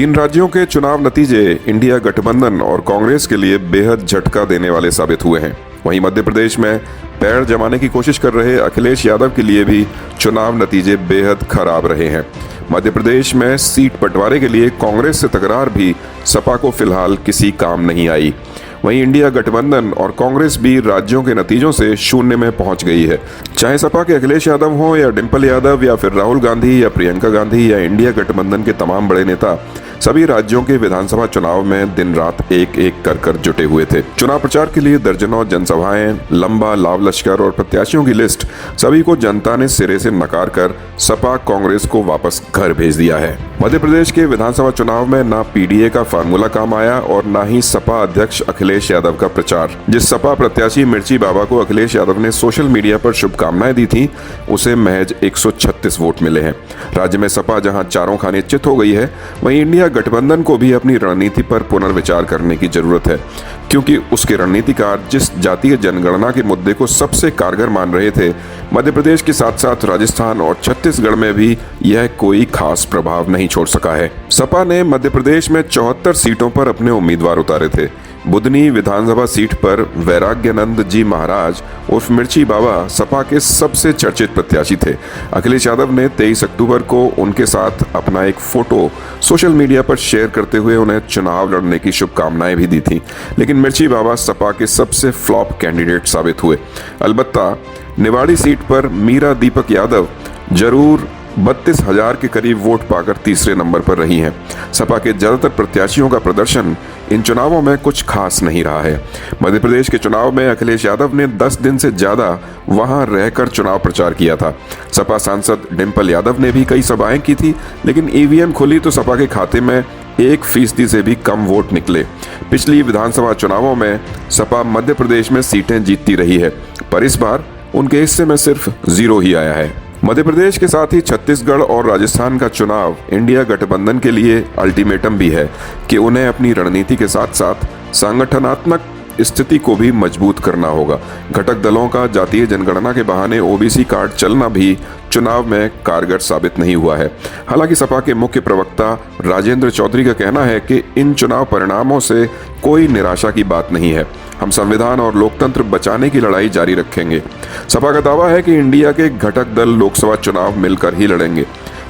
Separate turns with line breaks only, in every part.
तीन राज्यों के चुनाव नतीजे इंडिया गठबंधन और कांग्रेस के लिए बेहद झटका देने वाले साबित हुए हैं। वहीं मध्य प्रदेश में पैर जमाने की कोशिश कर रहे अखिलेश यादव के लिए भी चुनाव नतीजे बेहद खराब रहे हैं। मध्य प्रदेश में सीट बंटवारे के लिए कांग्रेस से तकरार भी सपा को फिलहाल किसी काम नहीं आई। वहीं इंडिया गठबंधन और कांग्रेस भी राज्यों के नतीजों से शून्य में पहुंच गई है। चाहे सपा के अखिलेश यादव हों या डिंपल यादव या फिर राहुल गांधी या प्रियंका गांधी या इंडिया गठबंधन के तमाम बड़े नेता, सभी राज्यों के विधानसभा चुनाव में दिन रात एक एक कर जुटे हुए थे। चुनाव प्रचार के लिए दर्जनों जनसभाएं, लंबा लाव लश्कर और प्रत्याशियों की लिस्ट, सभी को जनता ने सिरे से नकार कर सपा कांग्रेस को वापस घर भेज दिया है। मध्य प्रदेश के विधानसभा चुनाव में ना पीडीए का फार्मूला काम आया और ना ही सपा अध्यक्ष अखिलेश यादव का प्रचार। जिस सपा प्रत्याशी मिर्ची बाबा को अखिलेश यादव ने सोशल मीडिया पर शुभकामनाएं दी थी, उसे महज 136 वोट मिले हैं। राज्य में सपा जहां चारों खाने चित हो गई है, वहीं इंडिया गठबंधन को भी अपनी रणनीति पर पुनर्विचार करने की जरूरत है, क्योंकि उसके रणनीतिकार जिस जातीय जनगणना के मुद्दे को सबसे कारगर मान रहे थे, मध्य प्रदेश के साथ साथ राजस्थान और छत्तीसगढ़ में भी यह कोई खास प्रभाव नहीं छोड़ सका है। सपा ने मध्य प्रदेश में 74 सीटों पर अपने उम्मीदवार उतारे थे। बुधनी विधानसभा सीट पर वैराग्यानंद जी महाराज उर्फ मिर्ची बाबा सपा के सबसे चर्चित प्रत्याशी थे। अखिलेश यादव ने 23 अक्टूबर को उनके साथ अपना एक फोटो सोशल मीडिया पर शेयर करते हुए उन्हें चुनाव लड़ने की शुभकामनाएं भी दी थी, लेकिन मिर्ची बाबा सपा के सबसे फ्लॉप कैंडिडेट साबित हुए। अलबत्ता निवाड़ी सीट पर मीरा दीपक यादव जरूर 32,000 के करीब वोट पाकर तीसरे नंबर पर रही हैं। सपा के ज्यादातर प्रत्याशियों का प्रदर्शन इन चुनावों में कुछ खास नहीं रहा है। मध्य प्रदेश के चुनाव में अखिलेश यादव ने 10 दिन से ज्यादा वहां रहकर चुनाव प्रचार किया था। सपा सांसद डिंपल यादव ने भी कई सभाएं की थी, लेकिन ईवीएम खुली तो सपा के खाते में 1% से भी कम वोट निकले। पिछली विधानसभा चुनावों में सपा मध्य प्रदेश में सीटें जीतती रही है, पर इस बार उनके हिस्से में सिर्फ 0 ही आया है। मध्य प्रदेश के साथ ही छत्तीसगढ़ और राजस्थान का चुनाव इंडिया गठबंधन के लिए अल्टीमेटम भी है कि उन्हें अपनी रणनीति के साथ साथ संगठनात्मक स्थिति को भी मजबूत करना होगा। घटक दलों का जातीय जनगणना के बहाने ओबीसी कार्ड चलना भी चुनाव में कारगर साबित नहीं हुआ है। हालांकि सपा के मुख्य प्रवक्ता राजेंद्र चौधरी का कहना है कि इन चुनाव परिणामों से कोई निराशा की बात नहीं है। हम संविधान और लोकतंत्र बचाने की लड़ाई जारी रखेंगे। सपा का दावा है कि इंडिया के घटक दल लोकसभा चुनाव मिलकर ही लड़ेंगे।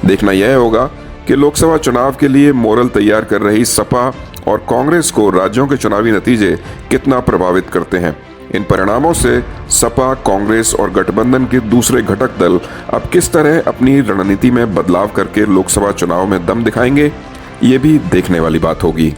देखना यह होगा कि लोकसभा चुनाव के लिए मोरल तैयार कर रही सपा और कांग्रेस को राज्यों के चुनावी नतीजे कितना प्रभावित करते हैं। इन परिणामों से सपा, कांग्रेस और गठबंधन के दूसरे घटक दल अब किस तरह अपनी रणनीति में बदलाव करके लोकसभा चुनाव में दम दिखाएंगे, ये भी देखने वाली बात होगी।